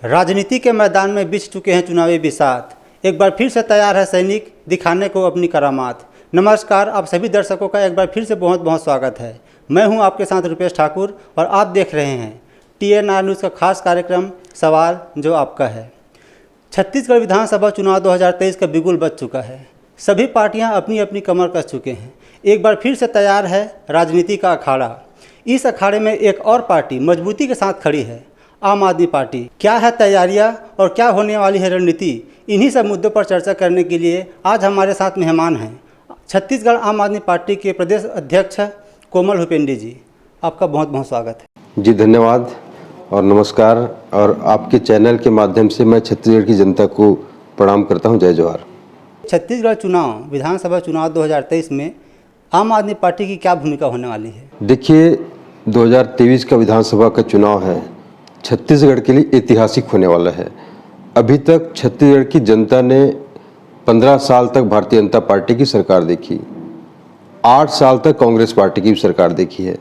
राजनीति के मैदान में बिछ चुके हैं चुनावी बिसात। एक बार फिर से तैयार है सैनिक दिखाने को अपनी करामात। नमस्कार, आप सभी दर्शकों का एक बार फिर से बहुत बहुत स्वागत है। मैं हूं आपके साथ रुपेश ठाकुर और आप देख रहे हैं TNR न्यूज़ का खास कार्यक्रम सवाल जो आपका है। छत्तीसगढ़ विधानसभा चुनाव 2023 का बिगुल बज चुका है। सभी पार्टियां अपनी अपनी कमर कस चुके हैं। एक बार फिर से तैयार है राजनीति का अखाड़ा। इस अखाड़े में एक और पार्टी मजबूती के साथ खड़ी है, आम आदमी पार्टी। क्या है तैयारियां और क्या होने वाली है रणनीति, इन्हीं सब मुद्दों पर चर्चा करने के लिए आज हमारे साथ मेहमान हैं छत्तीसगढ़ आम आदमी पार्टी के प्रदेश अध्यक्ष कोमल हुपेंडी जी। आपका बहुत बहुत स्वागत है। जी धन्यवाद और नमस्कार। और आपके चैनल के माध्यम से मैं छत्तीसगढ़ की जनता को प्रणाम करता हूं। जय जोहार। छत्तीसगढ़ चुनाव विधानसभा चुनाव 2023 में आम आदमी पार्टी की क्या भूमिका होने वाली है? देखिए, 2023 का विधानसभा का चुनाव है, छत्तीसगढ़ के लिए ऐतिहासिक होने वाला है। अभी तक छत्तीसगढ़ की जनता ने 15 साल तक भारतीय जनता पार्टी की सरकार देखी, 8 साल तक कांग्रेस पार्टी की सरकार देखी है,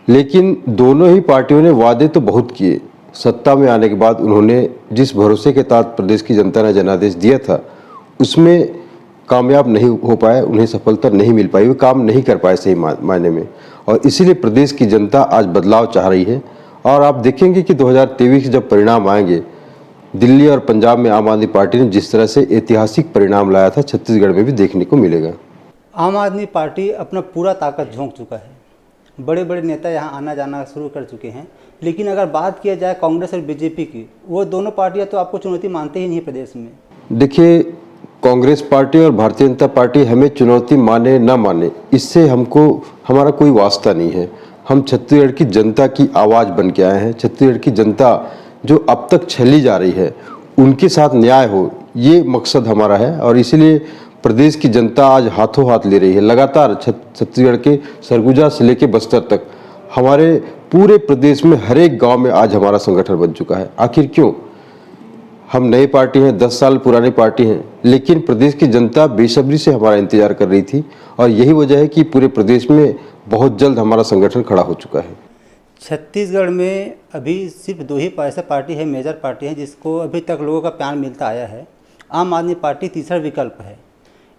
लेकिन दोनों ही पार्टियों ने वादे तो बहुत किए। सत्ता में आने के बाद उन्होंने जिस भरोसे के तहत प्रदेश की जनता ने जनादेश दिया था उसमें कामयाब नहीं हो पाए, उन्हें सफलता नहीं मिल पाई, वो काम नहीं कर पाए सही मायने में। और इसीलिए प्रदेश की जनता आज बदलाव चाह रही है। और आप देखेंगे कि 2023 के जब परिणाम आएंगे, दिल्ली और पंजाब में आम आदमी पार्टी ने जिस तरह से ऐतिहासिक परिणाम लाया था, छत्तीसगढ़ में भी देखने को मिलेगा। आम आदमी पार्टी अपना पूरा ताकत झोंक चुका है। बड़े बड़े नेता यहाँ आना जाना शुरू कर चुके हैं, लेकिन अगर बात किया जाए कांग्रेस और बीजेपी की, वो दोनों पार्टियाँ तो आपको चुनौती मानते ही नहीं प्रदेश में। देखिए, कांग्रेस पार्टी और भारतीय जनता पार्टी हमें चुनौती माने ना माने, इससे हमारा कोई वास्ता नहीं है। हम छत्तीसगढ़ की जनता की आवाज़ बन के आए हैं। छत्तीसगढ़ की जनता जो अब तक छली जा रही है, उनके साथ न्याय हो, ये मकसद हमारा है। और इसीलिए प्रदेश की जनता आज हाथों हाथ ले रही है। लगातार छत्तीसगढ़ के सरगुजा से लेकर बस्तर तक हमारे पूरे प्रदेश में हर एक गाँव में आज हमारा संगठन बन चुका है। आखिर क्यों? हम नई पार्टी हैं, 10 साल पुरानी पार्टी हैं, लेकिन प्रदेश की जनता बेसब्री से हमारा इंतजार कर रही थी। और यही वजह है कि पूरे प्रदेश में बहुत जल्द हमारा संगठन खड़ा हो चुका है। छत्तीसगढ़ में अभी सिर्फ 2 ही ऐसा पार्टी है, मेजर पार्टी है, जिसको अभी तक लोगों का प्यार मिलता आया है। आम आदमी पार्टी तीसरा विकल्प है।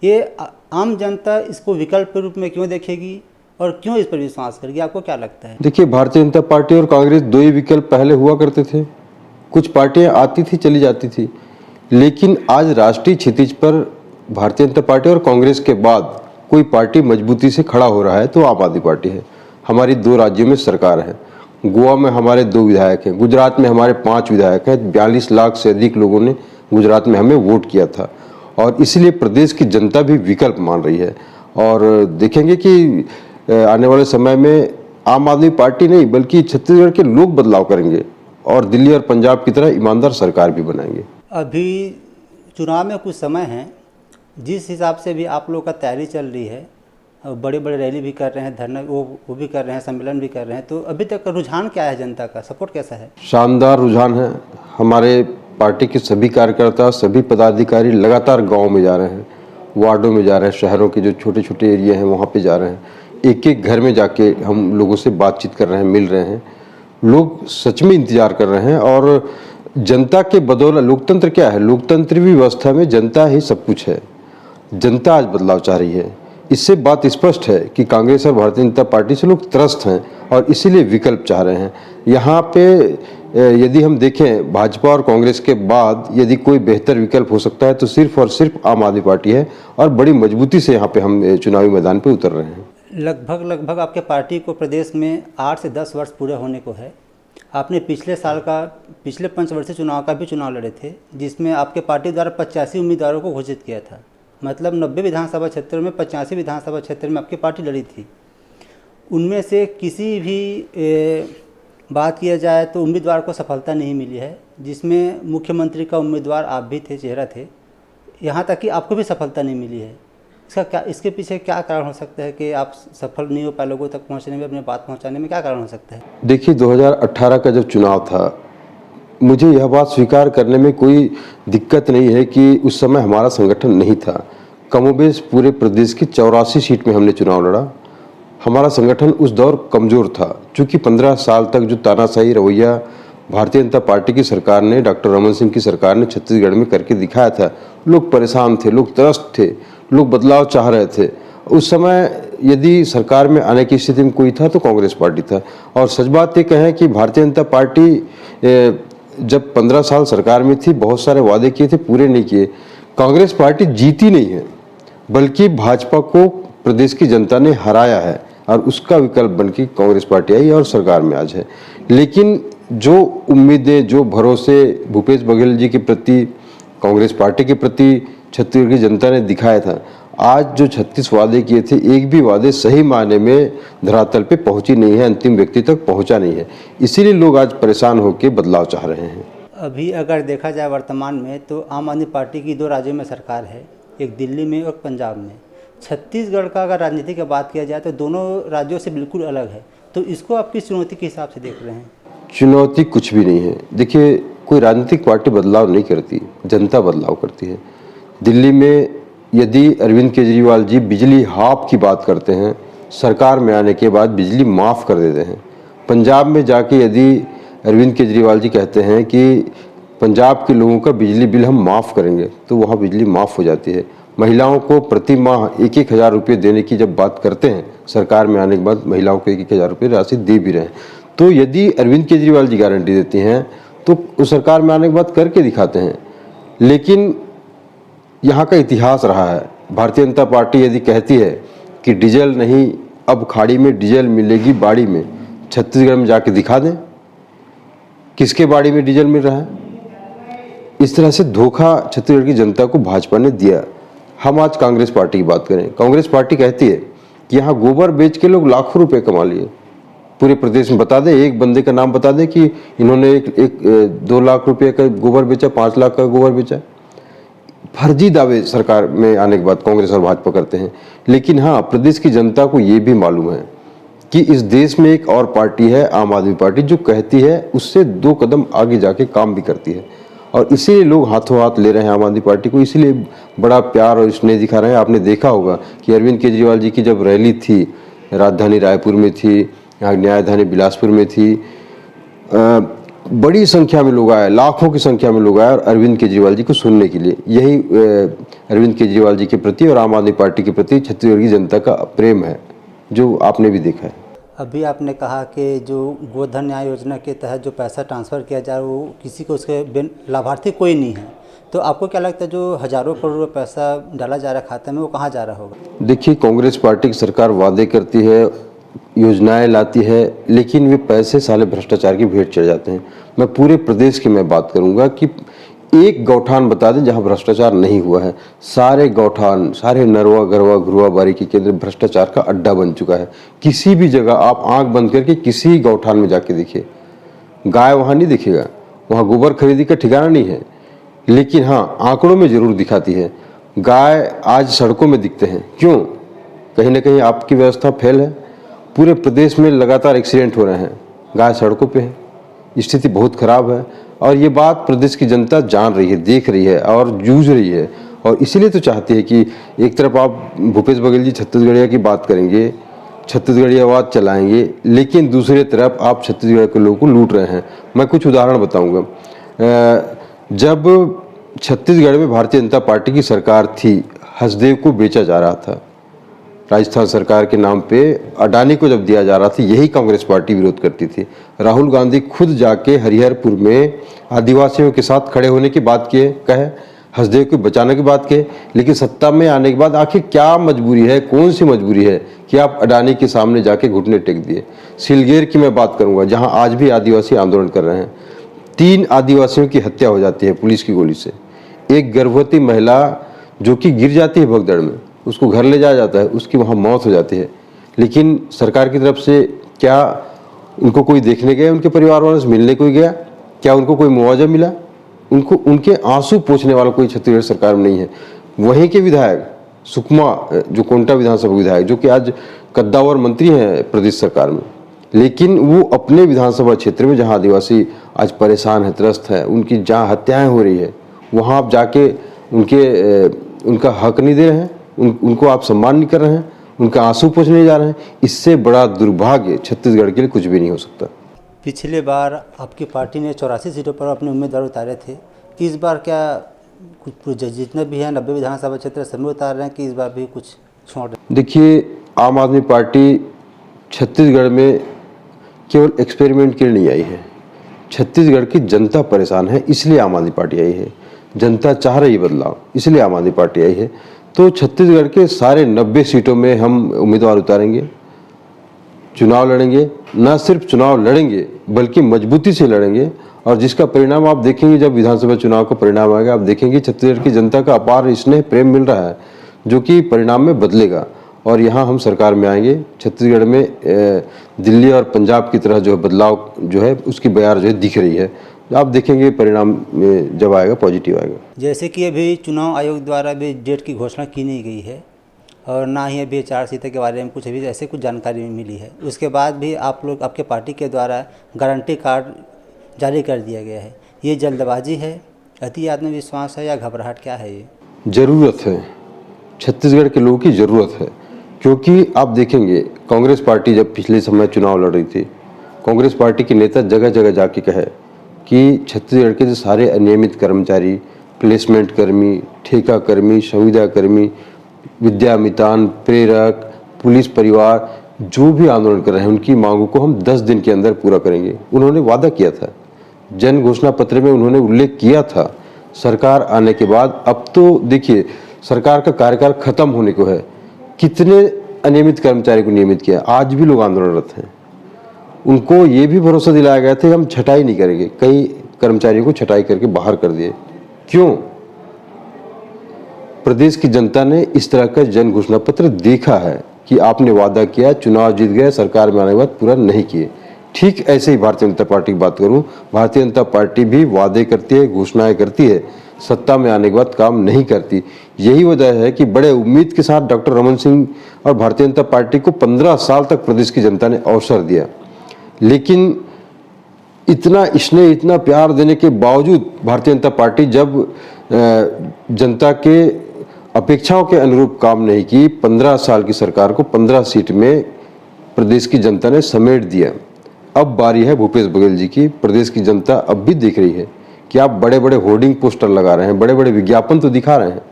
ये आम जनता इसको विकल्प के रूप में क्यों देखेगी और क्यों इस पर विश्वास करेगी, आपको क्या लगता है? देखिए, भारतीय जनता पार्टी और कांग्रेस 2 ही विकल्प पहले हुआ करते थे। कुछ पार्टियां आती थी, चली जाती थी, लेकिन आज राष्ट्रीय क्षितिज पर भारतीय जनता पार्टी और कांग्रेस के बाद कोई पार्टी मजबूती से खड़ा हो रहा है तो आम आदमी पार्टी है। हमारी 2 राज्यों में सरकार है। गोवा में हमारे 2 विधायक हैं, गुजरात में हमारे 5 विधायक हैं। 42 लाख से अधिक लोगों ने गुजरात में हमें वोट किया था। और इसलिए प्रदेश की जनता भी विकल्प मान रही है। और देखेंगे कि आने वाले समय में आम आदमी पार्टी नहीं बल्कि छत्तीसगढ़ के लोग बदलाव करेंगे और दिल्ली और पंजाब की तरह ईमानदार सरकार भी बनाएंगे। अभी चुनाव में कुछ समय है, जिस हिसाब से भी आप लोगों का तैयारी चल रही है, बड़े बड़े रैली भी कर रहे हैं, धरना वो भी कर रहे हैं, सम्मेलन भी कर रहे हैं, तो अभी तक का रुझान क्या है, जनता का सपोर्ट कैसा है? शानदार रुझान है। हमारे पार्टी के सभी कार्यकर्ता, सभी पदाधिकारी लगातार गाँव में जा रहे हैं, वार्डों में जा रहे हैं, शहरों के जो छोटे छोटे एरिया हैं वहाँ पर जा रहे हैं। एक एक घर में जाके हम लोगों से बातचीत कर रहे हैं, मिल रहे हैं। लोग सच में इंतजार कर रहे हैं। और जनता के बदौलत लोकतंत्र क्या है? लोकतंत्र व्यवस्था में जनता ही सब कुछ है। जनता आज बदलाव चाह रही है। इससे बात स्पष्ट है कि कांग्रेस और भारतीय जनता पार्टी से लोग त्रस्त हैं और इसीलिए विकल्प चाह रहे हैं। यहाँ पे यदि हम देखें, भाजपा और कांग्रेस के बाद यदि कोई बेहतर विकल्प हो सकता है तो सिर्फ और सिर्फ आम आदमी पार्टी है। और बड़ी मजबूती से यहाँ पे हम चुनावी मैदान पे उतर रहे हैं। लगभग आपके पार्टी को प्रदेश में 8 से 10 वर्ष पूरे होने को है। आपने पिछले पंचवर्षीय चुनाव का भी चुनाव लड़े थे, जिसमें आपके पार्टी द्वारा 85 उम्मीदवारों को घोषित किया था। मतलब 90 विधानसभा क्षेत्रों में 85 विधानसभा क्षेत्र में आपकी पार्टी लड़ी थी। उनमें से किसी भी बात किया जाए तो उम्मीदवार को सफलता नहीं मिली है, जिसमें मुख्यमंत्री का उम्मीदवार आप भी थे, चेहरा थे। यहाँ तक कि आपको भी सफलता नहीं मिली है। इसके पीछे क्या कारण हो सकता है कि आप सफल नहीं हो पाए लोगों तक पहुंचने में, अपनी बात पहुंचाने में? क्या कारण हो सकता है? देखिए, 2018 का जब चुनाव था, मुझे यह बात स्वीकार करने में कोई दिक्कत नहीं है कि उस समय हमारा संगठन नहीं था। कमोबेश पूरे प्रदेश की 84 सीट में हमने चुनाव लड़ा। हमारा संगठन उस दौर कमज़ोर था, चूँकि 15 साल तक जो तानाशाही रवैया भारतीय जनता पार्टी की सरकार ने, डॉक्टर रमन सिंह की सरकार ने छत्तीसगढ़ में करके दिखाया था। लोग परेशान थे, लोग त्रस्त थे, लोग बदलाव चाह रहे थे। उस समय यदि सरकार में आने की स्थिति में कोई था तो कांग्रेस पार्टी था। और सच बात ये कहें कि भारतीय जनता पार्टी जब 15 साल सरकार में थी, बहुत सारे वादे किए थे, पूरे नहीं किए। कांग्रेस पार्टी जीती नहीं है, बल्कि भाजपा को प्रदेश की जनता ने हराया है और उसका विकल्प बन के कांग्रेस पार्टी आई और सरकार में आज है। लेकिन जो उम्मीदें, जो भरोसे भूपेश बघेल जी के प्रति, कांग्रेस पार्टी के प्रति छत्तीसगढ़ की जनता ने दिखाया था, आज जो 36 वादे किए थे, एक भी वादे सही मायने में धरातल पे पहुंची नहीं है, अंतिम व्यक्ति तक पहुंचा नहीं है। इसीलिए लोग आज परेशान होकर बदलाव चाह रहे हैं। अभी अगर देखा जाए वर्तमान में तो आम आदमी पार्टी की 2 राज्यों में सरकार है, एक दिल्ली में और पंजाब में। छत्तीसगढ़ का अगर राजनीति की बात किया जाए तो दोनों राज्यों से बिल्कुल अलग है, तो इसको आप किस चुनौती के हिसाब से देख रहे हैं? चुनौती कुछ भी नहीं है। देखिए, कोई राजनीतिक पार्टी बदलाव नहीं करती, जनता बदलाव करती है। दिल्ली में यदि अरविंद केजरीवाल जी बिजली हाफ की बात करते हैं, सरकार में आने के बाद बिजली माफ़ कर देते हैं। पंजाब में जाके यदि अरविंद केजरीवाल जी कहते हैं कि पंजाब के लोगों का बिजली बिल हम माफ़ करेंगे, तो वहाँ बिजली माफ़ हो जाती है। महिलाओं को प्रति माह 1-1 हज़ार रुपये देने की जब बात करते हैं, सरकार में आने के बाद महिलाओं को 1-1 हज़ार रुपये राशि दे भी रहे हैं। तो यदि अरविंद केजरीवाल जी गारंटी देती हैं तो उस सरकार में आने के बाद करके दिखाते हैं। लेकिन यहाँ का इतिहास रहा है, भारतीय जनता पार्टी यदि कहती है कि डीजल नहीं, अब खाड़ी में डीजल मिलेगी बाड़ी में, छत्तीसगढ़ में जाके दिखा दें किसके बाड़ी में डीजल मिल रहा है। इस तरह से धोखा छत्तीसगढ़ की जनता को भाजपा ने दिया। हम आज कांग्रेस पार्टी की बात करें, कांग्रेस पार्टी कहती है कि यहाँ गोबर बेच के लोग लाखों रुपए कमा लिए। पूरे प्रदेश में बता दें, एक बंदे का नाम बता दें कि इन्होंने 2 लाख रुपए का गोबर बेचा, 5 लाख का गोबर बेचा। फर्जी दावे सरकार में आने के बाद कांग्रेस और भाजपा करते हैं। लेकिन हाँ, प्रदेश की जनता को ये भी मालूम है कि इस देश में एक और पार्टी है, आम आदमी पार्टी, जो कहती है उससे 2 कदम आगे जाके काम भी करती है। और इसीलिए लोग हाथों हाथ ले रहे हैं आम आदमी पार्टी को, इसीलिए बड़ा प्यार और स्नेह दिखा रहे हैं। आपने देखा होगा कि अरविंद केजरीवाल जी की जब रैली थी, राजधानी रायपुर में थी, यहाँ न्यायधानी बिलासपुर में थी, बड़ी संख्या में लोग आए, लाखों की संख्या में लोग आए और अरविंद केजरीवाल जी को सुनने के लिए। यही अरविंद केजरीवाल जी के प्रति और आम आदमी पार्टी के प्रति छत्तीसगढ़ की जनता का प्रेम है, जो आपने भी देखा है। अभी आपने कहा कि जो गोधन न्याय योजना के तहत जो पैसा ट्रांसफ़र किया जा रहा है वो किसी को उसके लाभार्थी कोई नहीं है, तो आपको क्या लगता है जो हज़ारों करोड़ रुपये पैसा डाला जा रहा है खाते में, वो कहाँ जा रहा होगा? देखिए, कांग्रेस पार्टी की सरकार वादे करती है, योजनाएं लाती है, लेकिन वे पैसे साले भ्रष्टाचार की भेंट चढ़ जाते हैं। मैं पूरे प्रदेश की मैं बात करूंगा कि एक गौठान बता दें जहां भ्रष्टाचार नहीं हुआ है। सारे गौठान, सारे नरवा गरवा घुरवा बारी के केंद्र भ्रष्टाचार का अड्डा बन चुका है। किसी भी जगह आप आंख बंद करके किसी गौठान में जाके देखिए, गाय वहां नहीं दिखेगा, वहां गोबर खरीदी का ठिकाना नहीं है। लेकिन हाँ, आंकड़ों में जरूर दिखाती है। गाय आज सड़कों में दिखते हैं, क्यों? कहीं ना कहीं आपकी व्यवस्था फेल है। पूरे प्रदेश में लगातार एक्सीडेंट हो रहे हैं, गाय सड़कों पे है, स्थिति बहुत खराब है। और ये बात प्रदेश की जनता जान रही है, देख रही है और जूझ रही है। और इसीलिए तो चाहती है कि एक तरफ आप भूपेश बघेल जी छत्तीसगढ़िया की बात करेंगे, छत्तीसगढ़ियावाद चलाएंगे, लेकिन दूसरी तरफ आप छत्तीसगढ़ के लोगों को लूट रहे हैं। मैं कुछ उदाहरण बताऊंगा। जब छत्तीसगढ़ में भारतीय जनता पार्टी की सरकार थी, हसदेव को बेचा जा रहा था राजस्थान सरकार के नाम पे, अडानी को जब दिया जा रहा था, यही कांग्रेस पार्टी विरोध करती थी। राहुल गांधी खुद जाके हरिहरपुर में आदिवासियों के साथ खड़े होने की बात किए, कहे हसदेव को बचाने की बात कहे। लेकिन सत्ता में आने के बाद आखिर क्या मजबूरी है, कौन सी मजबूरी है कि आप अडानी के सामने जाके घुटने टेक दिए? सिलगेर की मैं बात करूंगा, जहां आज भी आदिवासी आंदोलन कर रहे हैं। 3 आदिवासियों की हत्या हो जाती है पुलिस की गोली से। एक गर्भवती महिला जो कि गिर जाती है भगदड़ में, उसको घर ले जाया जाता है, उसकी वहाँ मौत हो जाती है। लेकिन सरकार की तरफ से क्या उनको कोई देखने गया, उनके परिवार वालों से मिलने कोई गया? क्या उनको कोई मुआवजा मिला? उनको उनके आंसू पोंछने वाला कोई छत्तीसगढ़ सरकार में नहीं है। वहीं के विधायक सुकमा, जो कोंटा विधानसभा विधायक, जो कि आज कद्दावर मंत्री हैं प्रदेश सरकार में, लेकिन वो अपने विधानसभा क्षेत्र में जहाँ आदिवासी आज परेशान है, त्रस्त है, उनकी जहाँ हत्याएं हो रही है, वहाँ आप जाके उनका हक नहीं दे रहे हैं, उनको आप सम्मान नहीं कर रहे हैं, उनका आंसू पोंछने जा रहे हैं। इससे बड़ा दुर्भाग्य छत्तीसगढ़ के लिए कुछ भी नहीं हो सकता। पिछले बार आपकी पार्टी ने 84 सीटों पर अपने उम्मीदवार उतारे थे। इस बार क्या कुछ जितने भी हैं 90 विधानसभा क्षेत्र सभी उतार रहे हैं कि इस बार भी कुछ छोड़ रहे हैं? देखिए, आम आदमी पार्टी छत्तीसगढ़ में केवल एक्सपेरिमेंट के लिए नहीं आई है। छत्तीसगढ़ की जनता परेशान है, इसलिए आम आदमी पार्टी आई है। जनता चाह रही बदलाव, इसलिए आम आदमी पार्टी आई है। तो छत्तीसगढ़ के सारे 90 सीटों में हम उम्मीदवार उतारेंगे, चुनाव लड़ेंगे। न सिर्फ चुनाव लड़ेंगे बल्कि मजबूती से लड़ेंगे, और जिसका परिणाम आप देखेंगे जब विधानसभा चुनाव का परिणाम आएगा। आप देखेंगे छत्तीसगढ़ की जनता का अपार स्नेह प्रेम मिल रहा है, जो कि परिणाम में बदलेगा। और यहाँ हम सरकार में आएंगे। छत्तीसगढ़ में दिल्ली और पंजाब की तरह जो है बदलाव जो है उसकी बयार जो है दिख रही है। आप देखेंगे परिणाम में जब आएगा पॉजिटिव आएगा। जैसे कि अभी चुनाव आयोग द्वारा भी डेट की घोषणा की नहीं गई है और ना ही अभी 4 सीटों के बारे में कुछ अभी ऐसे कुछ जानकारी मिली है। उसके बाद भी आप लोग आपके पार्टी के द्वारा गारंटी कार्ड जारी कर दिया गया है। ये जल्दबाजी है, अति आत्मविश्वास है या घबराहट, क्या है ये? ज़रूरत है, छत्तीसगढ़ के लोगों की ज़रूरत है। क्योंकि आप देखेंगे कांग्रेस पार्टी जब पिछले समय चुनाव लड़ रही थी, कांग्रेस पार्टी के नेता जगह जगह जाके कहे कि छत्तीसगढ़ के जो सारे अनियमित कर्मचारी, प्लेसमेंट कर्मी, ठेका कर्मी, संविदा कर्मी, विद्यामितान, प्रेरक, पुलिस परिवार जो भी आंदोलन कर रहे हैं, उनकी मांगों को हम 10 दिन के अंदर पूरा करेंगे। उन्होंने वादा किया था, जन घोषणा पत्र में उन्होंने उल्लेख किया था। सरकार आने के बाद अब तो देखिए सरकार का कार्यकाल खत्म होने को है, कितने अनियमित कर्मचारी को नियमित किया, आज भी लोग आंदोलनरत हैं। उनको ये भी भरोसा दिलाया गया था कि हम छटाई नहीं करेंगे, कई कर्मचारियों को छटाई करके बाहर कर दिए। क्यों? प्रदेश की जनता ने इस तरह का जन घोषणा पत्र देखा है कि आपने वादा किया, चुनाव जीत गए, सरकार में आने के बाद पूरा नहीं किए। ठीक ऐसे ही भारतीय जनता पार्टी की बात करूं, भारतीय जनता पार्टी भी वादे करती है, घोषणाएं करती है, सत्ता में आने के बाद काम नहीं करती। यही वजह है कि बड़े उम्मीद के साथ डॉक्टर रमन सिंह और भारतीय जनता पार्टी को 15 साल तक प्रदेश की जनता ने अवसर दिया, लेकिन इतना स्नेह, इतना प्यार देने के बावजूद भारतीय जनता पार्टी जब जनता के अपेक्षाओं के अनुरूप काम नहीं की, 15 साल की सरकार को 15 सीट में प्रदेश की जनता ने समेट दिया। अब बारी है भूपेश बघेल जी की। प्रदेश की जनता अब भी देख रही है कि आप बड़े बड़े होर्डिंग पोस्टर लगा रहे हैं, बड़े बड़े विज्ञापन तो दिखा रहे हैं,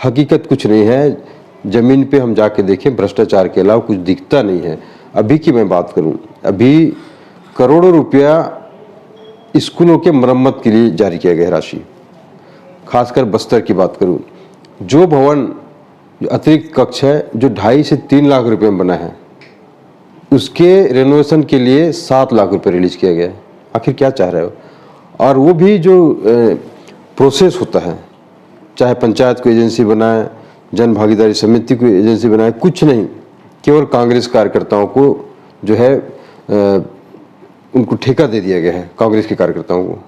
हकीकत कुछ नहीं है। जमीन पे हम जाके देखें, भ्रष्टाचार के अलावा कुछ दिखता नहीं है। अभी की मैं बात करूं, अभी करोड़ों रुपया स्कूलों के मरम्मत के लिए जारी किया गया राशि। खासकर बस्तर की बात करूं, जो भवन, जो अतिरिक्त कक्ष है जो 2.5 से 3 लाख रुपए में बना है, उसके रेनोवेशन के लिए 7 लाख रुपए रिलीज किया गया है। आखिर क्या चाह रहे हो? और वो भी जो प्रोसेस होता है, चाहे पंचायत को एजेंसी बनाए, जन भागीदारी समिति को एजेंसी बनाए, कुछ नहीं, केवल कांग्रेस कार्यकर्ताओं को जो है उनको ठेका दे दिया गया है। कांग्रेस के कार्यकर्ताओं को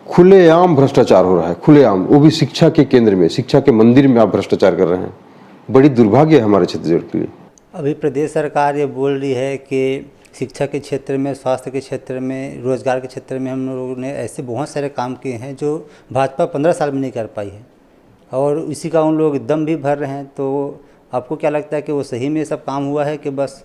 खुलेआम भ्रष्टाचार हो रहा है, खुलेआम, वो भी शिक्षा के केंद्र में, शिक्षा के मंदिर में आप भ्रष्टाचार कर रहे हैं। बड़ी दुर्भाग्य है हमारे छत्तीसगढ़ के लिए। अभी प्रदेश सरकार ये बोल रही है कि शिक्षा के क्षेत्र में, स्वास्थ्य के क्षेत्र में, रोजगार के क्षेत्र में हम लोगों ने ऐसे बहुत सारे काम किए हैं जो भाजपा 15 साल में नहीं कर पाई है, और इसी का उन लोग दम भी भर रहे हैं। तो आपको क्या लगता है कि वो सही में सब काम हुआ है कि बस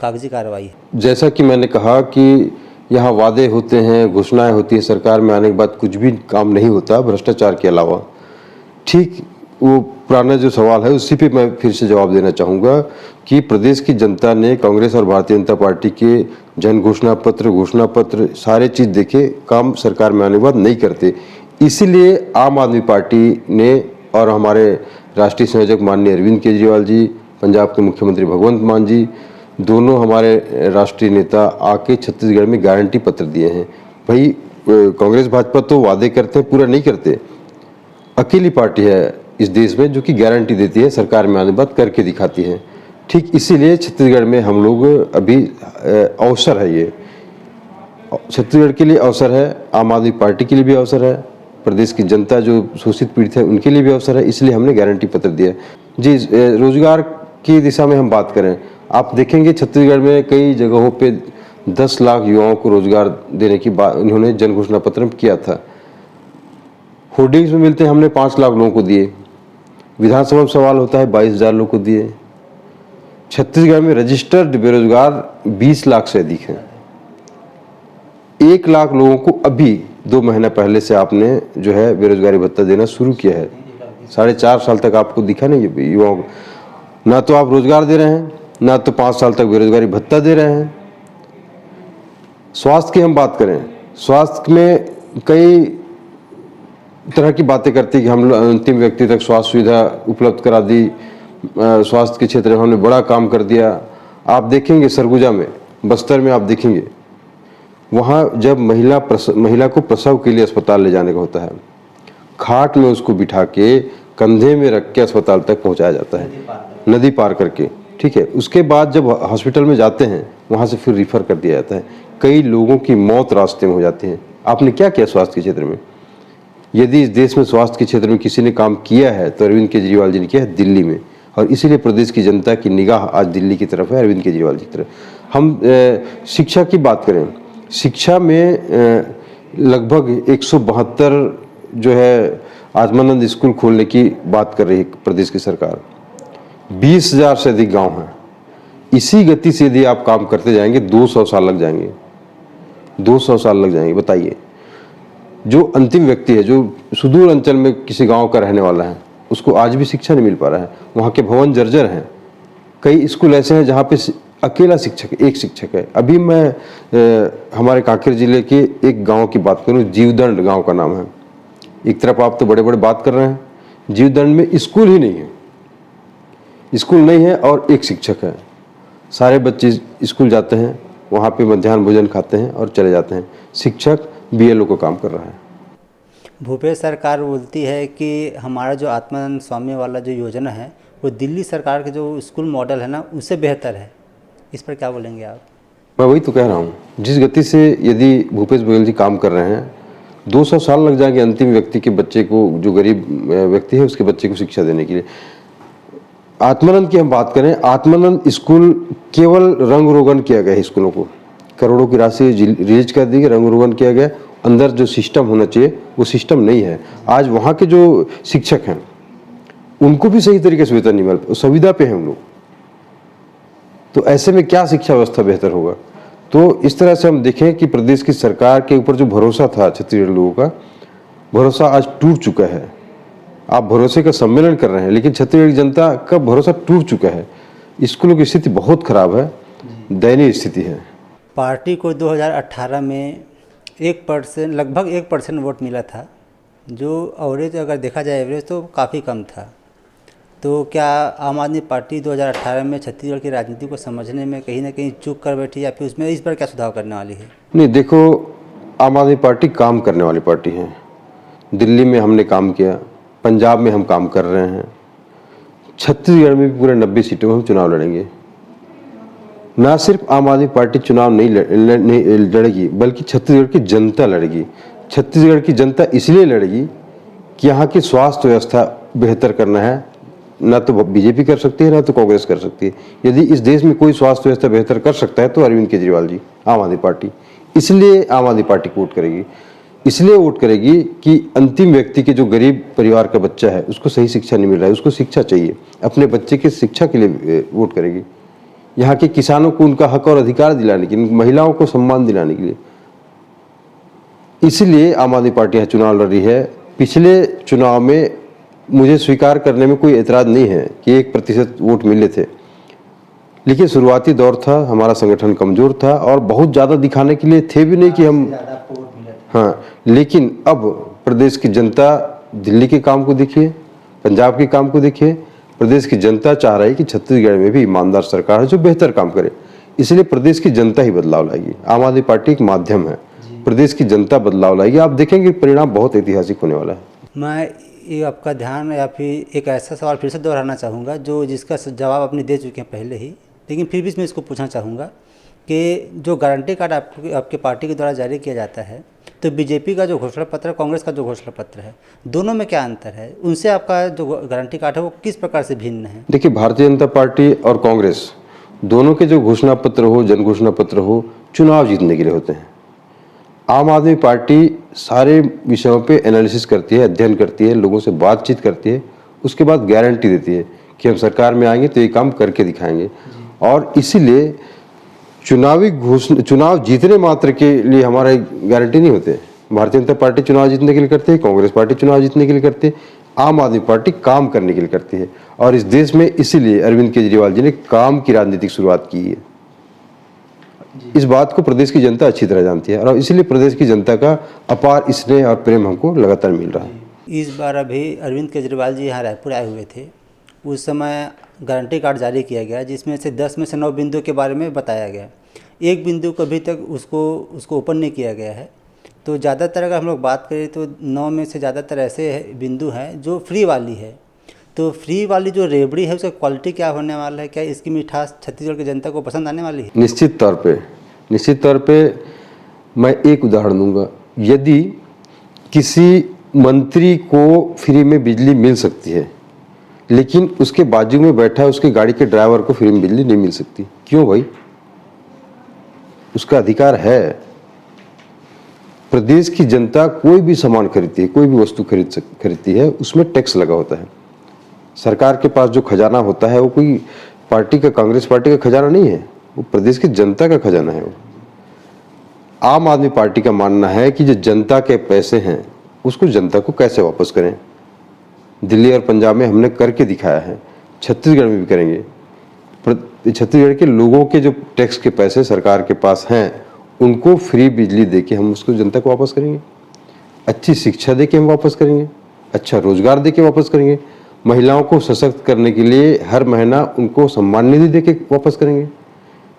कागजी कार्रवाई है? जैसा कि मैंने कहा कि यहाँ वादे होते हैं, घोषणाएं होती है, सरकार में आने के बाद कुछ भी काम नहीं होता भ्रष्टाचार के अलावा। ठीक वो पुराना जो सवाल है उसी पे मैं फिर से जवाब देना चाहूँगा कि प्रदेश की जनता ने कांग्रेस और भारतीय जनता पार्टी के जन घोषणा पत्र सारे चीज़ देखे, काम सरकार में आने के बाद नहीं करते। इसीलिए आम आदमी पार्टी ने और हमारे राष्ट्रीय संयोजक माननीय अरविंद केजरीवाल जी, पंजाब के मुख्यमंत्री भगवंत मान जी, दोनों हमारे राष्ट्रीय नेता आके छत्तीसगढ़ में गारंटी पत्र दिए हैं। भाई कांग्रेस भाजपा तो वादे करते हैं, पूरा नहीं करते। अकेली पार्टी है इस देश में जो कि गारंटी देती है, सरकार में आने के बाद करके दिखाती है। ठीक इसीलिए छत्तीसगढ़ में हम लोग अभी अवसर है, ये छत्तीसगढ़ के लिए अवसर है, आम आदमी पार्टी के लिए भी अवसर है, प्रदेश की जनता जो शोषित पीड़ित है उनके लिए भी अवसर है। इसलिए हमने गारंटी पत्र दिया जी। रोजगार की दिशा में हम बात करें, आप देखेंगे छत्तीसगढ़ में कई जगहों पे 10 लाख युवाओं को रोजगार देने की बात उन्होंने जन घोषणा पत्र में किया था। होर्डिंग्स में मिलते हैं, हमने 5 लाख लोगों को दिए। विधानसभा में सवाल होता है 22,000 लोगों को दिए। छत्तीसगढ़ में रजिस्टर्ड बेरोजगार 20 लाख से अधिक हैं। 1 लाख लोगों को अभी 2 महीना पहले से आपने जो है बेरोजगारी भत्ता देना शुरू किया है। 4.5 साल तक आपको दिखा नहीं युवाओं को, ना तो आप रोजगार दे रहे हैं, ना तो 5 साल तक बेरोजगारी भत्ता दे रहे हैं। स्वास्थ्य की हम बात करें, स्वास्थ्य में कई तरह की बातें करती है कि हम अंतिम व्यक्ति तक स्वास्थ्य सुविधा उपलब्ध करा दी, स्वास्थ्य के क्षेत्र में हमने बड़ा काम कर दिया। आप देखेंगे सरगुजा में, बस्तर में आप देखेंगे, वहाँ जब महिला को प्रसव के लिए अस्पताल ले जाने का होता है, खाट में उसको बिठा के कंधे में रख के अस्पताल तक पहुँचाया जाता है, नदी पार करके, ठीक है। उसके बाद जब हॉस्पिटल में जाते हैं, वहाँ से फिर रिफ़र कर दिया जाता है। कई लोगों की मौत रास्ते में हो जाती है। आपने क्या किया स्वास्थ्य के क्षेत्र में? यदि इस देश में स्वास्थ्य के क्षेत्र में किसी ने काम किया है तो अरविंद केजरीवाल जी ने किया है दिल्ली में, और इसीलिए प्रदेश की जनता की निगाह आज दिल्ली की तरफ है, अरविंद केजरीवाल जी की तरफ। हम शिक्षा की बात करें, शिक्षा में लगभग 172 जो है आत्मानंद स्कूल खोलने की बात कर रही है प्रदेश की सरकार। 20,000 से अधिक गांव हैं। इसी गति से यदि आप काम करते जाएंगे 200 साल लग जाएंगे, 200 साल लग जाएंगे। बताइए, जो अंतिम व्यक्ति है, जो सुदूर अंचल में किसी गांव का रहने वाला है, उसको आज भी शिक्षा नहीं मिल पा रहा है। वहाँ के भवन जर्जर हैं। कई स्कूल ऐसे हैं जहाँ पे अकेला शिक्षक, एक शिक्षक है। अभी मैं हमारे कांकेर जिले के एक गांव की बात करूँ, जीवदंड गांव का नाम है। एक तरफ आप तो बड़े बड़े बात कर रहे हैं, जीवदंड में स्कूल ही नहीं है, स्कूल नहीं है और एक शिक्षक है। सारे बच्चे स्कूल जाते हैं, वहाँ पे मध्याह्न भोजन खाते हैं और चले जाते हैं। शिक्षक BLO को काम कर रहा है। भूपेश सरकार बोलती है कि हमारा जो आत्मानंद स्वामी वाला जो योजना है वो दिल्ली सरकार के जो स्कूल मॉडल है ना, उससे बेहतर है। इस पर क्या बोलेंगे आप? मैं वही तो कह रहा हूँ, जिस गति से यदि भूपेश बघेल जी काम कर रहे हैं, 200 साल लग जाएंगे अंतिम व्यक्ति के बच्चे को, जो गरीब व्यक्ति है उसके बच्चे को शिक्षा देने के लिए। आत्मानंद की हम बात करें, आत्मानंद स्कूल केवल रंग रोगन किया गया स्कूलों को, करोड़ों की राशि रिलीज कर दी गई, रंग रोगन किया गया। अंदर जो सिस्टम होना चाहिए वो सिस्टम नहीं है। आज वहाँ के जो शिक्षक हैं उनको भी सही तरीके से वेतन नहीं मिल, संविदा पे हैं उन लोग। तो ऐसे में क्या शिक्षा व्यवस्था बेहतर होगा? तो इस तरह से हम देखें कि प्रदेश की सरकार के ऊपर जो भरोसा था छत्तीसगढ़ लोगों का, भरोसा आज टूट चुका है। आप भरोसे का सम्मेलन कर रहे हैं, लेकिन छत्तीसगढ़ की जनता का भरोसा टूट चुका है। स्कूलों की स्थिति बहुत खराब है, दयनीय स्थिति है। पार्टी को 2018 में 1% लगभग 1% वोट मिला था, जो एवरेज अगर देखा जाए एवरेज तो काफ़ी कम था। तो क्या आम आदमी पार्टी 2018 में छत्तीसगढ़ की राजनीति को समझने में कहीं ना कहीं चूक कर बैठी, या फिर उसमें इस पर क्या सुधार करने वाली है? नहीं, देखो, आम आदमी पार्टी काम करने वाली पार्टी है। दिल्ली में हमने काम किया, पंजाब में हम काम कर रहे हैं, छत्तीसगढ़ में भी पूरे 90 सीटों में हम चुनाव लड़ेंगे। ना सिर्फ आम आदमी पार्टी चुनाव नहीं लड़ेगी, बल्कि छत्तीसगढ़ की जनता लड़ेगी। छत्तीसगढ़ की जनता इसलिए लड़ेगी कि यहाँ की स्वास्थ्य व्यवस्था बेहतर करना है। ना तो बीजेपी कर सकती है, ना तो कांग्रेस कर सकती है। यदि इस देश में कोई स्वास्थ्य व्यवस्था बेहतर कर सकता है तो अरविंद केजरीवाल जी, आम आदमी पार्टी। इसलिए आम आदमी पार्टी को वोट करेगी। इसलिए वोट करेगी कि अंतिम व्यक्ति के जो गरीब परिवार का बच्चा है उसको सही शिक्षा नहीं मिल रहा है, उसको शिक्षा चाहिए, अपने बच्चे की शिक्षा के लिए वोट करेगी। यहाँ के किसानों को उनका हक और अधिकार दिलाने के लिए, महिलाओं को सम्मान दिलाने के लिए, इसलिए आम आदमी पार्टी यहाँ चुनाव लड़ रही है। पिछले चुनाव में मुझे स्वीकार करने में कोई एतराज़ नहीं है कि 1% वोट मिले थे, लेकिन शुरुआती दौर था, हमारा संगठन कमज़ोर था और बहुत ज़्यादा दिखाने के लिए थे भी नहीं कि हम, हाँ। लेकिन अब प्रदेश की जनता दिल्ली के काम को देखिए, पंजाब के काम को देखिए। प्रदेश की जनता चाह रही है कि छत्तीसगढ़ में भी ईमानदार सरकार है जो बेहतर काम करे, इसलिए प्रदेश की जनता ही बदलाव लाएगी। आम आदमी पार्टी एक माध्यम है, प्रदेश की जनता बदलाव लाएगी। आप देखेंगे परिणाम बहुत ऐतिहासिक होने वाला है। मैं ये आपका ध्यान या फिर एक ऐसा सवाल फिर से दोहराना चाहूँगा जिसका जवाब आपने दे चुके हैं पहले ही, लेकिन फिर भी मैं इसको पूछना चाहूँगा कि जो गारंटी कार्ड आपके पार्टी के द्वारा जारी किया जाता है, तो बीजेपी का जो घोषणा पत्र है, कांग्रेस का जो घोषणा पत्र है, दोनों में क्या अंतर है? उनसे आपका जो गारंटी कार्ड है वो किस प्रकार से भिन्न है? देखिए, भारतीय जनता पार्टी और कांग्रेस दोनों के जो घोषणा पत्र हो, जन घोषणा पत्र हो, चुनाव जीतने के लिए होते हैं। आम आदमी पार्टी सारे विषयों पे एनालिसिस करती है, अध्ययन करती है, लोगों से बातचीत करती है, उसके बाद गारंटी देती है कि हम सरकार में आएंगे तो ये काम करके दिखाएंगे। और इसीलिए चुनाव जीतने मात्र के लिए हमारा गारंटी नहीं होते। भारतीय जनता पार्टी चुनाव जीतने के लिए करती है, कांग्रेस पार्टी चुनाव जीतने के लिए करती है, आम आदमी पार्टी काम करने के लिए करती है। और इस देश में इसीलिए अरविंद केजरीवाल जी ने काम की राजनीतिक शुरुआत की है। इस बात को प्रदेश की जनता अच्छी तरह जानती है और इसीलिए प्रदेश की जनता का अपार स्नेह और प्रेम हमको लगातार मिल रहा है। इस बार अभी अरविंद केजरीवाल जी यहाँ रायपुर आए हुए थे, उस समय गारंटी कार्ड जारी किया गया जिसमें से 10 में से 9 बिंदु के बारे में बताया गया। एक बिंदु को अभी तक उसको ओपन नहीं किया गया है। तो ज़्यादातर अगर हम लोग बात करें तो 9 में से ज़्यादातर ऐसे बिंदु हैं जो फ्री वाली है। तो फ्री वाली जो रेबड़ी है उसका क्वालिटी क्या होने वाला है? क्या इसकी मिठास छत्तीसगढ़ की जनता को पसंद आने वाली है? निश्चित तौर पे मैं एक उदाहरण दूंगा। यदि किसी मंत्री को फ्री में बिजली मिल सकती है लेकिन उसके बाजू में बैठा उसके गाड़ी के ड्राइवर को फ्री में बिजली नहीं मिल सकती, क्यों भाई? उसका अधिकार है। प्रदेश की जनता कोई भी सामान खरीदती है, कोई भी वस्तु खरीदती है, उसमें टैक्स लगा होता है। सरकार के पास जो खजाना होता है वो कोई पार्टी का, कांग्रेस पार्टी का खजाना नहीं है, वो प्रदेश की जनता का खजाना है। वो आम आदमी पार्टी का मानना है कि जो जनता के पैसे हैं उसको जनता को कैसे वापस करें। दिल्ली और पंजाब में हमने करके दिखाया है, छत्तीसगढ़ में भी करेंगे। छत्तीसगढ़ के लोगों के जो टैक्स के पैसे सरकार के पास हैं उनको फ्री बिजली देके हम उसको जनता को वापस करेंगे। अच्छी शिक्षा देके हम वापस करेंगे, अच्छा रोजगार देके वापस करेंगे। महिलाओं को सशक्त करने के लिए हर महीना उनको सम्मान निधि देके वापस करेंगे।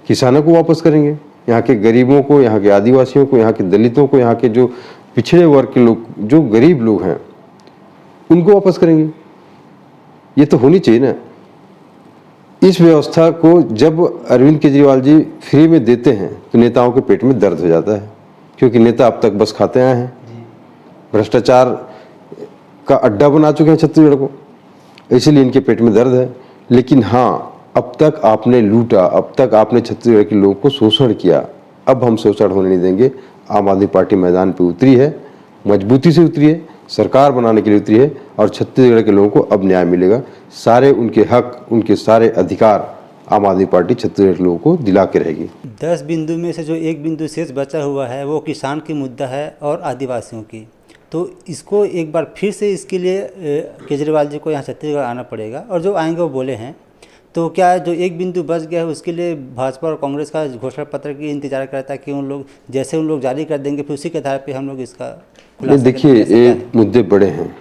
किसानों को वापस करेंगे, यहाँ के गरीबों को, यहाँ के आदिवासियों को, यहाँ के दलितों को, यहाँ के जो पिछड़े वर्ग के लोग, जो गरीब लोग हैं उनको वापस करेंगे। ये तो होनी चाहिए ना। इस व्यवस्था को जब अरविंद केजरीवाल जी फ्री में देते हैं तो नेताओं के पेट में दर्द हो जाता है, क्योंकि नेता अब तक बस खाते आए हैं, भ्रष्टाचार का अड्डा बना चुके हैं छत्तीसगढ़ को, इसलिए इनके पेट में दर्द है। लेकिन हाँ, अब तक आपने लूटा, अब तक आपने छत्तीसगढ़ के लोगों को शोषण किया, अब हम शोषण होने नहीं देंगे। आम आदमी पार्टी मैदान पे उतरी है, मजबूती से उतरी है, सरकार बनाने के लिए उतरी है और छत्तीसगढ़ के लोगों को अब न्याय मिलेगा। सारे उनके हक, उनके सारे अधिकार आम आदमी पार्टी छत्तीसगढ़ के लोगों को दिला के रहेगी। 10 बिंदु में से जो एक बिंदु शेष बचा हुआ है वो किसान की मुद्दा है और आदिवासियों की। तो इसको एक बार फिर से इसके लिए केजरीवाल जी को यहाँ छत्तीसगढ़ आना पड़ेगा और जो आएंगे वो बोले हैं। तो क्या जो एक बिंदु बच गया है उसके लिए भाजपा और कांग्रेस का घोषणा पत्र की इंतजार करता है कि उन लोग जारी कर देंगे, फिर उसी के आधार पे हम लोग इसका देखिए, ये मुद्दे बड़े हैं।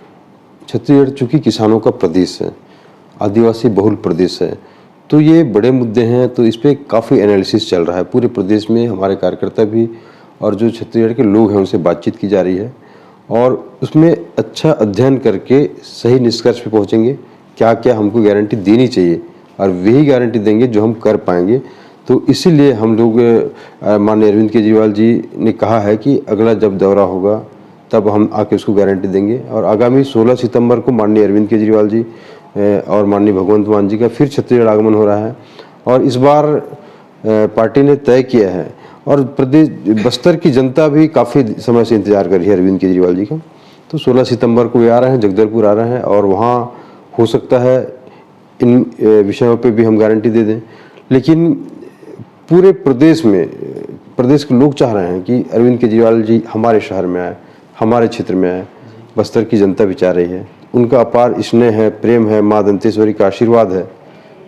छत्तीसगढ़ चूंकि किसानों का प्रदेश है, आदिवासी बहुल प्रदेश है, तो ये बड़े मुद्दे हैं। तो इस पर काफ़ी एनालिसिस चल रहा है पूरे प्रदेश में। हमारे कार्यकर्ता भी और जो छत्तीसगढ़ के लोग हैं उनसे बातचीत की जा रही है और उसमें अच्छा अध्ययन करके सही निष्कर्ष पे पहुँचेंगे। क्या क्या हमको गारंटी देनी चाहिए और वही गारंटी देंगे जो हम कर पाएंगे। तो इसीलिए हम लोग माननीय अरविंद केजरीवाल जी ने कहा है कि अगला जब दौरा होगा तब हम आके उसको गारंटी देंगे। और आगामी 16 सितंबर को माननीय अरविंद केजरीवाल जी और माननीय भगवंत मान जी का फिर छत्तीसगढ़ आगमन हो रहा है और इस बार पार्टी ने तय किया है और प्रदेश बस्तर की जनता भी काफ़ी समय से इंतजार कर रही है अरविंद केजरीवाल जी का। तो 16 सितंबर को वे आ रहे हैं, जगदलपुर आ रहे हैं और वहाँ हो सकता है इन विषयों पे भी हम गारंटी दे दें। लेकिन पूरे प्रदेश में प्रदेश के लोग चाह रहे हैं कि अरविंद केजरीवाल जी हमारे शहर में आए, हमारे क्षेत्र में आए। बस्तर की जनता भी चाह रही है, उनका अपार स्नेह है, प्रेम है, माँ दंतेश्वरी का आशीर्वाद है,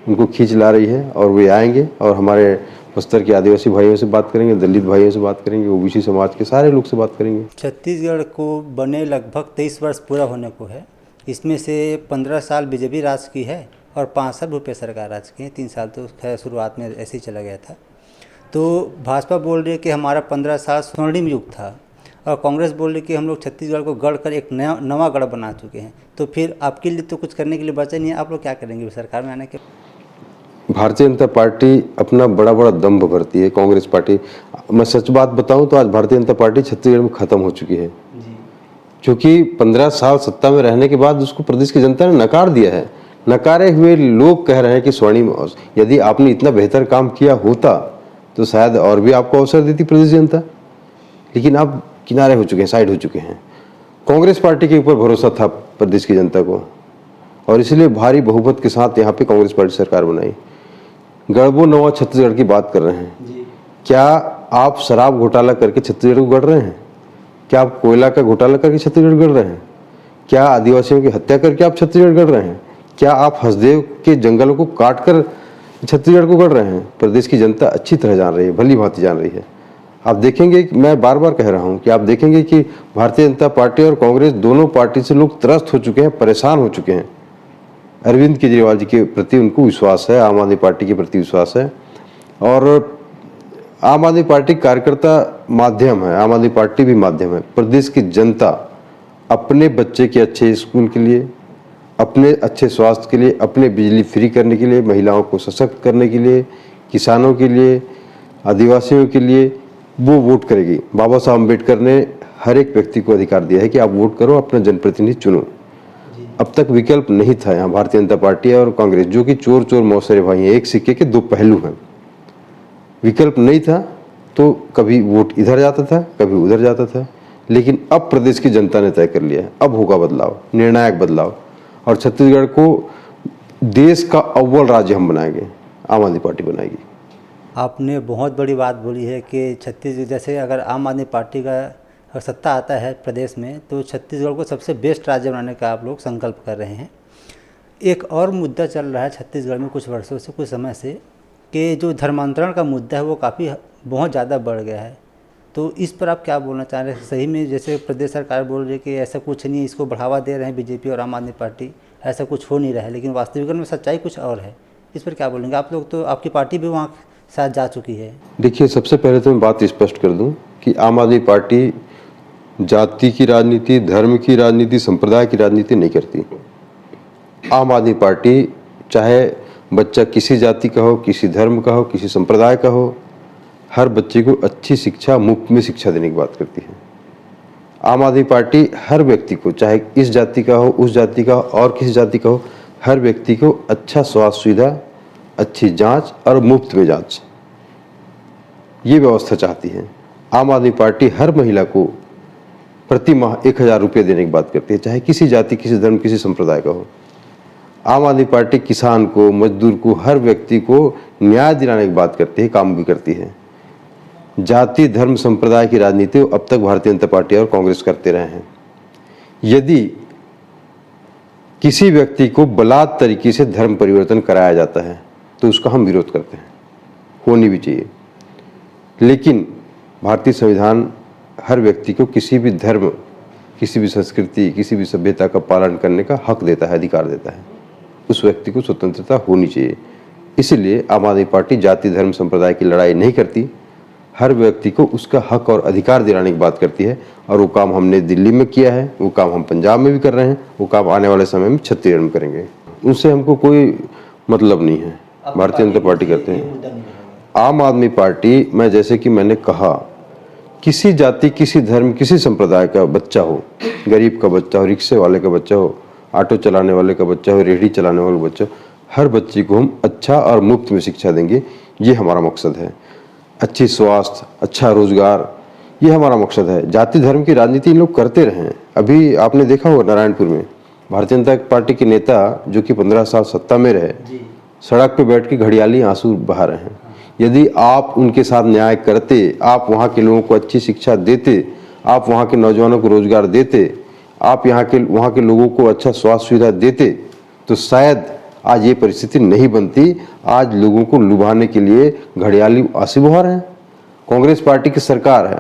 उनको खींच ला रही है और वे आएंगे और हमारे बस्तर के आदिवासी भाइयों से बात करेंगे, दलित भाइयों से बात करेंगे, ओबीसी समाज के सारे लोग से बात करेंगे। छत्तीसगढ़ को बने लगभग 23 वर्ष पूरा होने को है। इसमें से 15 साल बीजेपी राज की है और 5 साल भूपेश सरकार राज की है। 3 साल तो खैर शुरुआत में ऐसे ही चला गया था। तो भाजपा बोल रही है कि हमारा 15 साल स्वर्णिम युग था और कांग्रेस बोल रही है कि हम लोग छत्तीसगढ़ को गढ़ कर एक नवा गढ़ बना चुके हैं। तो फिर आपके लिए तो कुछ करने के लिए बचा नहीं है, आप लोग क्या करेंगे सरकार में आने के? भारतीय जनता पार्टी अपना बड़ा बड़ा दम्भ भरती है। कांग्रेस पार्टी, मैं सच बात बताऊं तो आज भारतीय जनता पार्टी छत्तीसगढ़ में खत्म हो चुकी है, क्योंकि 15 साल सत्ता में रहने के बाद उसको प्रदेश की जनता ने नकार दिया है। नकारे हुए लोग कह रहे हैं कि स्वर्णिम, यदि आपने इतना बेहतर काम किया होता तो शायद और भी आपको अवसर देती प्रदेश जनता, लेकिन आप किनारे हो चुके हैं, साइड हो चुके हैं। कांग्रेस पार्टी के ऊपर भरोसा था प्रदेश की जनता को और इसलिए भारी बहुमत के साथ यहाँ पे कांग्रेस पार्टी सरकार बनाई। गढ़बो नवा छत्तीसगढ़ की बात कर रहे हैं, क्या आप शराब घोटाला करके छत्तीसगढ़ को गढ़ रहे हैं? क्या आप कोयला का घोटाला करके छत्तीसगढ़ गढ़ रहे हैं? क्या आदिवासियों की हत्या करके आप छत्तीसगढ़ गढ़ रहे हैं? क्या आप हसदेव के जंगलों को काट कर छत्तीसगढ़ को गढ़ रहे हैं? प्रदेश की जनता अच्छी तरह जान रही है, भली भांति जान रही है। आप देखेंगे, मैं बार बार कह रहा हूं कि आप देखेंगे कि भारतीय जनता पार्टी और कांग्रेस दोनों पार्टी से लोग त्रस्त हो चुके हैं, परेशान हो चुके हैं। अरविंद केजरीवाल जी के प्रति उनको विश्वास है, आम आदमी पार्टी के प्रति विश्वास है, और आम आदमी पार्टी कार्यकर्ता माध्यम है, आम आदमी पार्टी भी माध्यम है। प्रदेश की जनता अपने बच्चे के अच्छे स्कूल के लिए, अपने अच्छे स्वास्थ्य के लिए, अपने बिजली फ्री करने के लिए, महिलाओं को सशक्त करने के लिए, किसानों के लिए, आदिवासियों के लिए वो वोट करेगी। बाबा साहब अम्बेडकर ने हर एक व्यक्ति को अधिकार दिया है कि आप वोट करो, अपना जनप्रतिनिधि चुनो। अब तक विकल्प नहीं था यहाँ भारतीय जनता पार्टी और कांग्रेस, जो कि चोर चोर मौसेरे भाई हैं, एक सिक्के के दो पहलू हैं। विकल्प नहीं था तो कभी वोट इधर जाता था, कभी उधर जाता था, लेकिन अब प्रदेश की जनता ने तय कर लिया है, अब होगा बदलाव, निर्णायक बदलाव, और छत्तीसगढ़ को देश का अव्वल राज्य हम बनाएंगे, आम आदमी पार्टी बनाएगी। आपने बहुत बड़ी बात बोली है कि छत्तीसगढ़, जैसे अगर आम आदमी पार्टी का सत्ता आता है प्रदेश में तो छत्तीसगढ़ को सबसे बेस्ट राज्य बनाने का आप लोग संकल्प कर रहे हैं। एक और मुद्दा चल रहा है छत्तीसगढ़ में कुछ वर्षों से, कुछ समय से, कि जो धर्मांतरण का मुद्दा है वो काफ़ी बहुत ज़्यादा बढ़ गया है। तो इस पर आप क्या बोलना चाह रहे हैं? सही में जैसे प्रदेश सरकार बोल रही है कि ऐसा कुछ नहीं, इसको बढ़ावा दे रहे हैं बीजेपी और आम आदमी पार्टी, ऐसा कुछ हो नहीं रहा है, लेकिन वास्तविक में सच्चाई कुछ और है। इस पर क्या बोलेंगे? आप लोग तो, आपकी पार्टी भी वहाँ साथ जा चुकी है। देखिए, सबसे पहले तो मैं बात स्पष्ट कर दूं कि आम आदमी पार्टी जाति की राजनीति, धर्म की राजनीति, संप्रदाय की राजनीति नहीं करती। आम आदमी पार्टी चाहे बच्चा किसी जाति का हो, किसी धर्म का हो, किसी संप्रदाय का हो, हर बच्चे को अच्छी शिक्षा, मुफ्त में शिक्षा देने की बात करती है। आम आदमी पार्टी हर व्यक्ति को, चाहे इस जाति का हो, उस जाति का हो और किसी जाति का हो, हर व्यक्ति को अच्छा स्वास्थ्य सुविधा, अच्छी जांच और मुफ्त में जांच, ये व्यवस्था चाहती है। आम आदमी पार्टी हर महिला को प्रति माह 1000 रुपये देने की बात करती है, चाहे किसी जाति, किसी धर्म, किसी संप्रदाय का हो। आम आदमी पार्टी किसान को, मजदूर को, हर व्यक्ति को न्याय दिलाने की बात करती है, काम भी करती है। जाति, धर्म, संप्रदाय की राजनीति अब तक भारतीय जनता पार्टी और कांग्रेस करते रहे हैं। यदि किसी व्यक्ति को बलात् तरीके से धर्म परिवर्तन कराया जाता है तो उसका हम विरोध करते हैं, होनी भी चाहिए। लेकिन भारतीय संविधान हर व्यक्ति को किसी भी धर्म, किसी भी संस्कृति, किसी भी सभ्यता का पालन करने का हक देता है, अधिकार देता है। उस व्यक्ति को स्वतंत्रता होनी चाहिए। इसलिए आम आदमी पार्टी जाति, धर्म, संप्रदाय की लड़ाई नहीं करती, हर व्यक्ति को उसका हक और अधिकार दिलाने की बात करती है। और वो काम हमने दिल्ली में किया है, वो काम हम पंजाब में भी कर रहे हैं, वो काम आने वाले समय में छत्तीसगढ़ में करेंगे। उनसे हमको कोई मतलब नहीं है, भारतीय जनता पार्टी करते हैं। आम आदमी पार्टी, मैं जैसे कि मैंने कहा, किसी जाति, किसी धर्म, किसी संप्रदाय का बच्चा हो, गरीब का बच्चा हो, रिक्शे वाले का बच्चा हो, ऑटो चलाने वाले का बच्चा हो, रेहड़ी चलाने वाले का बच्चा हो, हर बच्चे को हम अच्छा और मुफ्त में शिक्षा देंगे, ये हमारा मकसद है। अच्छी स्वास्थ्य, अच्छा रोजगार, ये हमारा मकसद है। जाति धर्म की राजनीति इन लोग करते रहे हैं। अभी आपने देखा होगा नारायणपुर में भारतीय जनता पार्टी के नेता जो कि 15 साल सत्ता में रहे, सड़क पे बैठ के घड़ियाली आंसू बहा रहे हैं। यदि आप उनके साथ न्याय करते, आप वहाँ के लोगों को अच्छी शिक्षा देते, आप वहाँ के नौजवानों को रोजगार देते, आप वहाँ के लोगों को अच्छा स्वास्थ्य सुविधा देते, तो शायद आज ये परिस्थिति नहीं बनती। आज लोगों को लुभाने के लिए घड़ियाली आंसू बहा रहे हैं। कांग्रेस पार्टी की सरकार है,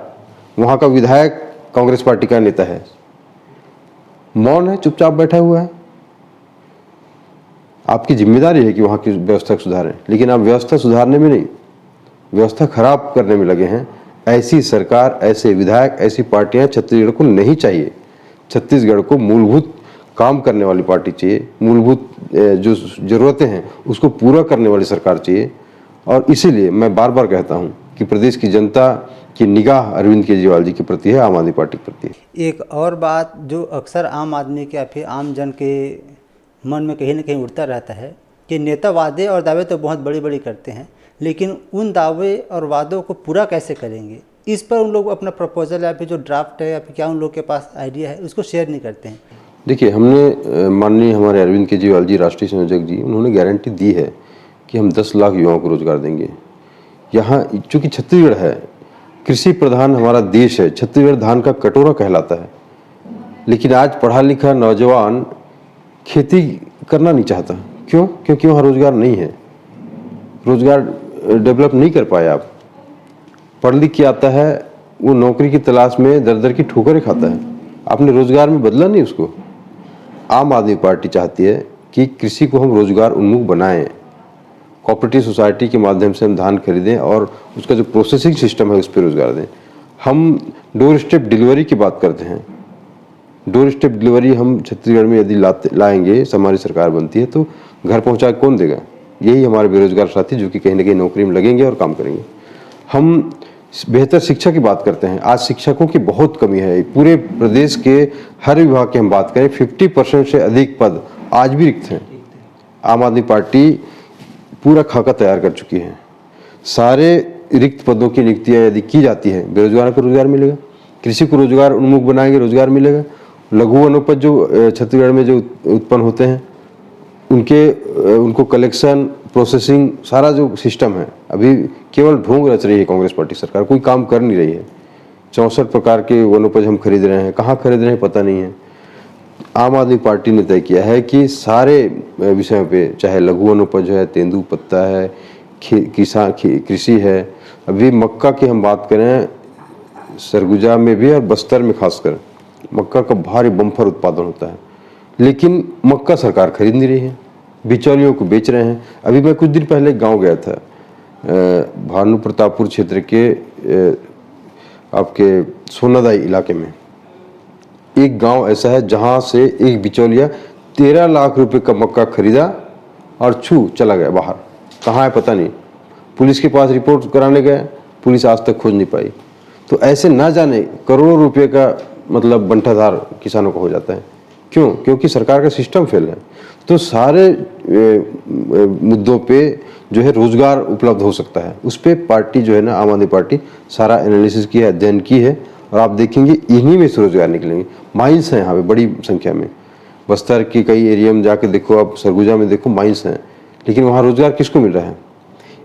वहाँ का विधायक कांग्रेस पार्टी का नेता है, मौन है, चुपचाप बैठा हुआ है। आपकी जिम्मेदारी है कि वहाँ की व्यवस्था सुधारें, लेकिन आप व्यवस्था सुधारने में नहीं, व्यवस्था खराब करने में लगे हैं। ऐसी सरकार, ऐसे विधायक, ऐसी पार्टियां छत्तीसगढ़ को नहीं चाहिए। छत्तीसगढ़ को मूलभूत काम करने वाली पार्टी चाहिए, मूलभूत जो ज़रूरतें हैं उसको पूरा करने वाली सरकार चाहिए। और इसीलिए मैं बार बार कहता हूं कि प्रदेश की जनता की निगाह अरविंद केजरीवाल जी के प्रति है, आम आदमी पार्टी के प्रति है। एक और बात जो अक्सर आम आदमी के या फिर आम जन के मन में कहीं ना कहीं उठता रहता है कि नेता वादे और दावे तो बहुत बड़ी बड़ी करते हैं, लेकिन उन दावे और वादों को पूरा कैसे करेंगे, इस पर उन लोग अपना प्रपोजल या फिर जो ड्राफ्ट है या फिर क्या उन लोग के पास आइडिया है, उसको शेयर नहीं करते हैं। देखिए, हमने माननीय हमारे अरविंद केजरीवाल जी, राष्ट्रीय संयोजक जी, उन्होंने गारंटी दी है कि हम 10 लाख युवाओं को रोजगार देंगे। यहाँ चूंकि छत्तीसगढ़ है, कृषि प्रधान हमारा देश है, छत्तीसगढ़ धान का कटोरा कहलाता है, लेकिन आज पढ़ा लिखा नौजवान खेती करना नहीं चाहता। क्यों? क्योंकि वहाँ रोजगार नहीं है, रोजगार डेवलप नहीं कर पाए आप। पढ़ लिख के आता है, वो नौकरी की तलाश में दर दर की ठोकरें खाता है, आपने रोजगार में बदला नहीं उसको। आम आदमी पार्टी चाहती है कि कृषि को हम रोजगार उन्मुख बनाएं, कोऑपरेटिव सोसाइटी के माध्यम से हम धान खरीदें और उसका जो प्रोसेसिंग सिस्टम है उस पर रोजगार दें। हम डोर स्टेप डिलीवरी की बात करते हैं, डोर स्टेप डिलीवरी हम छत्तीसगढ़ में यदि लाएंगे, हमारी सरकार बनती है तो घर पहुंचा कौन देगा? यही हमारे बेरोजगार साथी जो कि कहीं ना कहीं नौकरी में लगेंगे और काम करेंगे। हम बेहतर शिक्षा की बात करते हैं, आज शिक्षकों की बहुत कमी है। पूरे प्रदेश के हर विभाग की हम बात करें 50% से अधिक पद आज भी रिक्त हैं। आम आदमी पार्टी पूरा खाका तैयार कर चुकी है। सारे रिक्त पदों की नियुक्तियां यदि की जाती है, बेरोजगारों को रोजगार मिलेगा, कृषि को रोजगार उन्मुख बनाएंगे, रोजगार मिलेगा। लघु वनोपज जो छत्तीसगढ़ में जो उत्पन्न होते हैं उनको कलेक्शन, प्रोसेसिंग, सारा जो सिस्टम है, अभी केवल ढोंग रच रही है कांग्रेस पार्टी सरकार, कोई काम कर नहीं रही है। 64 प्रकार के वनोपज हम खरीद रहे हैं, कहाँ खरीद रहे हैं पता नहीं है। आम आदमी पार्टी ने तय किया है कि सारे विषयों पे, चाहे लघु वनोपज है, तेंदुपत्ता है, कृषि है, अभी मक्का की हम बात करें, सरगुजा में भी और बस्तर में खासकर मक्का का भारी बम्पर उत्पादन होता है, लेकिन मक्का सरकार खरीद नहीं रही है, बिचौलियों को बेच रहे हैं। अभी मैं कुछ दिन पहले गांव गया था, भानु प्रतापपुर क्षेत्र के आपके सोनादाई इलाके में एक गांव ऐसा है जहां से एक बिचौलिया 13 लाख रुपए का मक्का खरीदा और चला गया बाहर। कहाँ है पता नहीं, पुलिस के पास रिपोर्ट कराने गए, पुलिस आज तक खोज नहीं पाई। तो ऐसे ना जाने करोड़ों रुपए का मतलब बंटाधार किसानों को हो जाता है। क्यों? क्योंकि सरकार का सिस्टम फेल है। तो सारे मुद्दों पे जो है रोजगार उपलब्ध हो सकता है, उस पर पार्टी जो है ना, आम आदमी पार्टी सारा एनालिसिस की है, अध्ययन की है, और आप देखेंगे इन्हीं में से रोजगार निकलेंगे। माइंस हैं यहाँ पे बड़ी संख्या में, बस्तर के कई एरिया में जाके देखो, आप सरगुजा में देखो, माइंस हैं, लेकिन वहाँ रोजगार किसको मिल रहा है?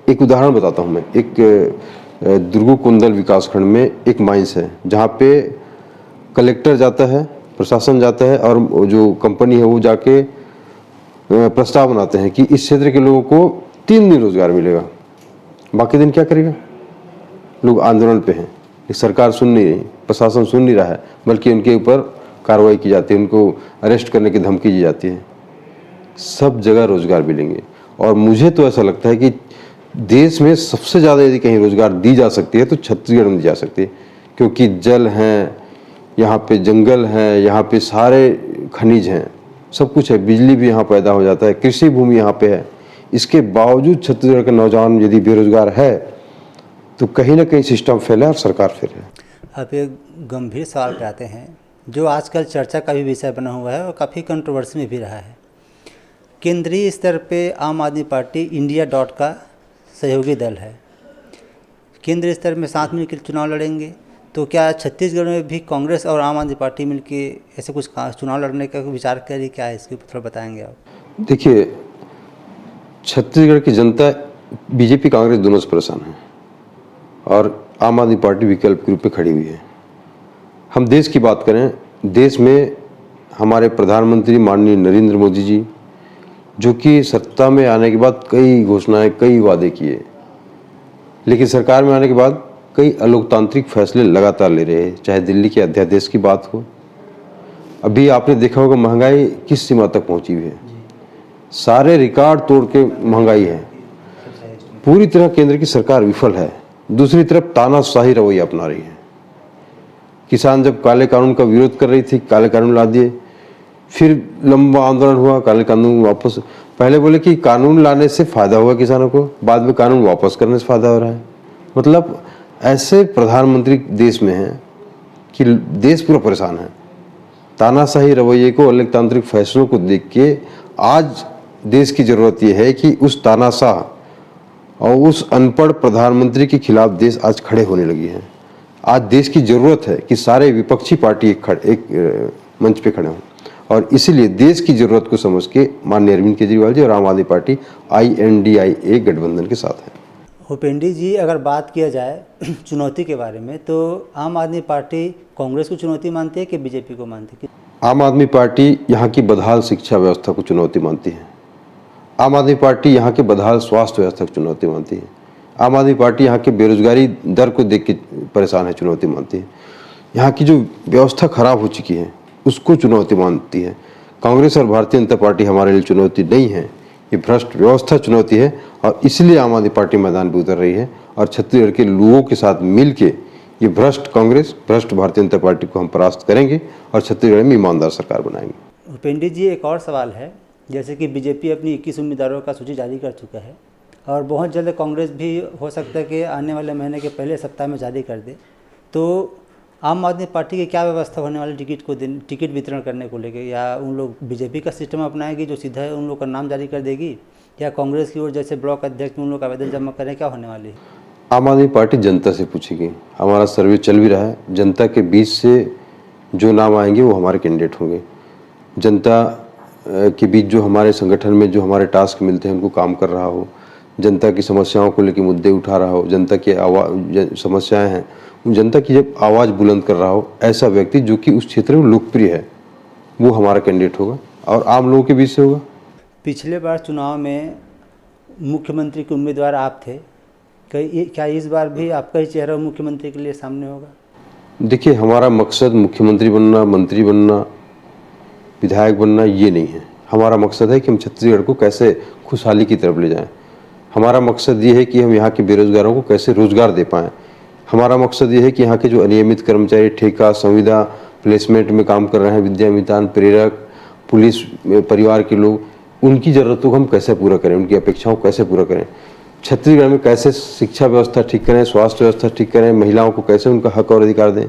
एक उदाहरण बताता हूँ मैं। एक दुर्गु कुंदल विकासखंड में एक माइंस है जहाँ पे कलेक्टर जाता है, प्रशासन जाता है, और जो कंपनी है वो जाके प्रस्ताव बनाते हैं कि इस क्षेत्र के लोगों को 3 दिन रोजगार मिलेगा। बाकी दिन क्या करेगा? लोग आंदोलन पे हैं, सरकार सुन नहीं रही, प्रशासन सुन नहीं रहा है, बल्कि उनके ऊपर कार्रवाई की जाती है, उनको अरेस्ट करने की धमकी दी जाती है। सब जगह रोजगार मिलेंगे। और मुझे तो ऐसा लगता है कि देश में सबसे ज़्यादा यदि कहीं रोजगार दी जा सकती है तो छत्तीसगढ़ में दी जा सकती है, क्योंकि जल हैं, यहाँ पे जंगल हैं, यहाँ पे सारे खनिज हैं, सब कुछ है, बिजली भी यहाँ पैदा हो जाता है, कृषि भूमि यहाँ पे है। इसके बावजूद छत्तीसगढ़ का नौजवान यदि बेरोजगार है तो कहीं ना कहीं सिस्टम फेल है और सरकार फेल है। अब एक गंभीर सवाल पे आते हैं जो आजकल चर्चा का भी विषय बना हुआ है और काफ़ी कंट्रोवर्सी में भी रहा है। केंद्रीय स्तर पे आम आदमी पार्टी इंडिया डॉट का सहयोगी दल है, केंद्रीय स्तर में साथ मिलकर चुनाव लड़ेंगे, तो क्या छत्तीसगढ़ में भी कांग्रेस और आम आदमी पार्टी मिलकर ऐसे कुछ चुनाव लड़ने का विचार करी? क्या है इसके ऊपर थोड़ा बताएंगे आप? देखिए, छत्तीसगढ़ की जनता बीजेपी कांग्रेस दोनों से परेशान है और आम आदमी पार्टी विकल्प के रूप में खड़ी हुई है। हम देश की बात करें, देश में हमारे प्रधानमंत्री माननीय नरेंद्र मोदी जी, जो कि सत्ता में आने के बाद कई घोषणाएं, कई वादे किए, लेकिन सरकार में आने के बाद कई अलोकतांत्रिक फैसले लगातार ले रहे हैं। चाहे दिल्ली के अध्यादेश की बात हो, अभी आपने देखा होगा महंगाई किस सीमा तक पहुंची हुई है, सारे रिकॉर्ड तोड़ के महंगाई है। पूरी तरह केंद्र की सरकार विफल है। दूसरी तरफ तानाशाही रवैया अपना रही है। किसान जब काले कानून का विरोध कर रही थी, काले कानून ला दिए, फिर लंबा आंदोलन हुआ, काले कानून वापस, पहले बोले कि कानून लाने से फायदा हुआ किसानों को, बाद में कानून वापस करने से फायदा हो रहा है। मतलब ऐसे प्रधानमंत्री देश में हैं कि देश पूरा परेशान है। तानाशाही रवैये को, अलोकतांत्रिक फैसलों को देख के आज देश की जरूरत यह है कि उस तानाशाह और उस अनपढ़ प्रधानमंत्री के खिलाफ देश आज खड़े होने लगी है। आज देश की जरूरत है कि सारे विपक्षी पार्टी एक मंच पे खड़े हों, और इसीलिए देश की जरूरत को समझ के माननीय अरविंद केजरीवाल जी और आम आदमी पार्टी INDIA गठबंधन के साथ है। भूपेंद्र जी, अगर बात किया जाए चुनौती के बारे में, तो आम आदमी पार्टी कांग्रेस को चुनौती मानती है कि बीजेपी को मानती है? आम आदमी पार्टी यहाँ की बदहाल शिक्षा व्यवस्था को चुनौती मानती है। आम आदमी पार्टी यहाँ के बदहाल स्वास्थ्य व्यवस्था को चुनौती मानती है। आम आदमी पार्टी यहाँ के बेरोजगारी दर को देख के परेशान है, चुनौती मानती है। यहाँ की जो व्यवस्था खराब हो चुकी है उसको चुनौती मानती है। कांग्रेस और भारतीय जनता पार्टी हमारे लिए चुनौती नहीं है, ये भ्रष्ट व्यवस्था चुनौती है और इसलिए आम आदमी पार्टी मैदान पर उतर रही है और छत्तीसगढ़ के लोगों के साथ मिल के ये भ्रष्ट कांग्रेस, भ्रष्ट भारतीय जनता पार्टी को हम परास्त करेंगे और छत्तीसगढ़ में ईमानदार सरकार बनाएंगे। भूपेंद्र जी, एक और सवाल है, जैसे कि बीजेपी अपनी 21 उम्मीदवारों का सूची जारी कर चुका है और बहुत जल्द कांग्रेस भी हो सकता है कि आने वाले महीने के पहले सप्ताह में जारी कर दे, तो आम आदमी पार्टी की क्या व्यवस्था होने वाली टिकट वितरण करने को लेकर? या उन लोग बीजेपी का सिस्टम अपनाएगी जो सीधा है उन लोग का नाम जारी कर देगी, या कांग्रेस की ओर जैसे ब्लॉक अध्यक्ष उन लोग आवेदन जमा करें? क्या होने वाली है? आम आदमी पार्टी जनता से पूछेगी। हमारा सर्वे चल भी रहा है, जनता के बीच से जो नाम आएंगे वो हमारे कैंडिडेट होंगे। जनता के बीच जो हमारे संगठन में जो हमारे टास्क मिलते हैं उनको काम कर रहा हो, जनता की समस्याओं को लेकर मुद्दे उठा रहा हो, जनता की समस्याएं हैं उन जनता की जब आवाज़ बुलंद कर रहा हो, ऐसा व्यक्ति जो कि उस क्षेत्र में लोकप्रिय है वो हमारा कैंडिडेट होगा और आम लोगों के बीच से होगा। पिछले बार चुनाव में मुख्यमंत्री के उम्मीदवार आप थे, क्या इस बार भी आपका ही चेहरा मुख्यमंत्री के लिए सामने होगा? देखिए, हमारा मकसद मुख्यमंत्री बनना, मंत्री बनना, विधायक बनना ये नहीं है। हमारा मकसद है कि हम छत्तीसगढ़ को कैसे खुशहाली की तरफ ले जाएं। हमारा मकसद ये है कि हम यहाँ के बेरोजगारों को कैसे रोजगार दे पाएँ। हमारा मकसद ये है कि यहाँ के जो अनियमित कर्मचारी ठेका, संविदा, प्लेसमेंट में काम कर रहे हैं, विद्यामितान, प्रेरक, पुलिस परिवार के लोग, उनकी ज़रूरतों को हम कैसे पूरा करें, उनकी अपेक्षाओं को कैसे पूरा करें। छत्तीसगढ़ में कैसे शिक्षा व्यवस्था ठीक करें, स्वास्थ्य व्यवस्था ठीक करें, महिलाओं को कैसे उनका हक और अधिकार दें,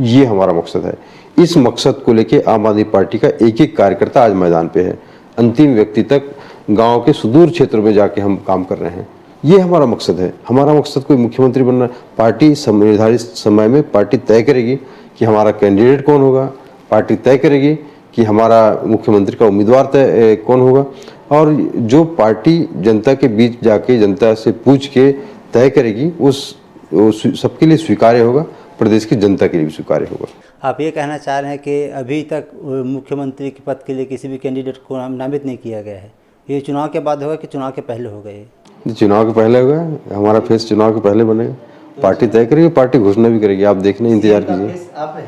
ये हमारा मकसद है। इस मकसद को लेके आम आदमी पार्टी का एक एक कार्यकर्ता आज मैदान पे है। अंतिम व्यक्ति तक गांव के सुदूर क्षेत्रों में जाके हम काम कर रहे हैं। ये हमारा मकसद है। हमारा मकसद कोई मुख्यमंत्री बनना, पार्टी निर्धारित समय में पार्टी तय करेगी कि हमारा कैंडिडेट कौन होगा, पार्टी तय करेगी कि हमारा मुख्यमंत्री का उम्मीदवार तय कौन होगा और जो पार्टी जनता के बीच जाके जनता से पूछ के तय करेगी उस सबके लिए स्वीकार्य होगा, प्रदेश की जनता के लिए भी स्वीकार्य होगा। आप ये कहना चाह रहे हैं कि अभी तक मुख्यमंत्री के पद के लिए किसी भी कैंडिडेट को नामित नहीं किया गया है? ये चुनाव के बाद होगा कि चुनाव के पहले हो गए? चुनाव के पहले होगा, हमारा फेस चुनाव के पहले बनेगा। पार्टी तय करेगी, पार्टी घोषणा भी करेगी, आप देखना, इंतजार कीजिए।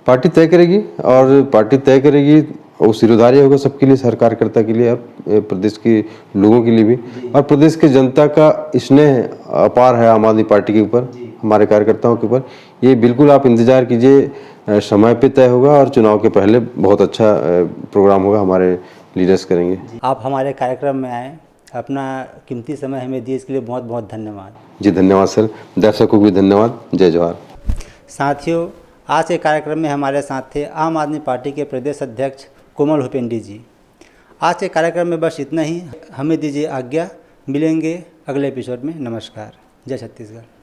पार्टी तय करेगी और पार्टी तय करेगी और सिरोधार्य होगा सबके लिए, हर कार्यकर्ता के लिए और प्रदेश के लोगों के लिए भी। और प्रदेश के जनता का स्नेह अपार है आम आदमी पार्टी के ऊपर, हमारे कार्यकर्ताओं के ऊपर। ये बिल्कुल आप इंतजार कीजिए, समय पे तय होगा और चुनाव के पहले बहुत अच्छा प्रोग्राम होगा, हमारे लीडर्स करेंगे। आप हमारे कार्यक्रम में आए, अपना कीमती समय हमें दिए, इसके लिए बहुत बहुत धन्यवाद। जी धन्यवाद सर, दर्शकों को भी धन्यवाद। जय जवाहर। साथियों, आज के कार्यक्रम में हमारे साथ थे आम आदमी पार्टी के प्रदेश अध्यक्ष कोमल हुपेंडी जी। आज के कार्यक्रम में बस इतना ही, हमें दीजिए आज्ञा, मिलेंगे अगले एपिसोड में। नमस्कार, जय छत्तीसगढ़।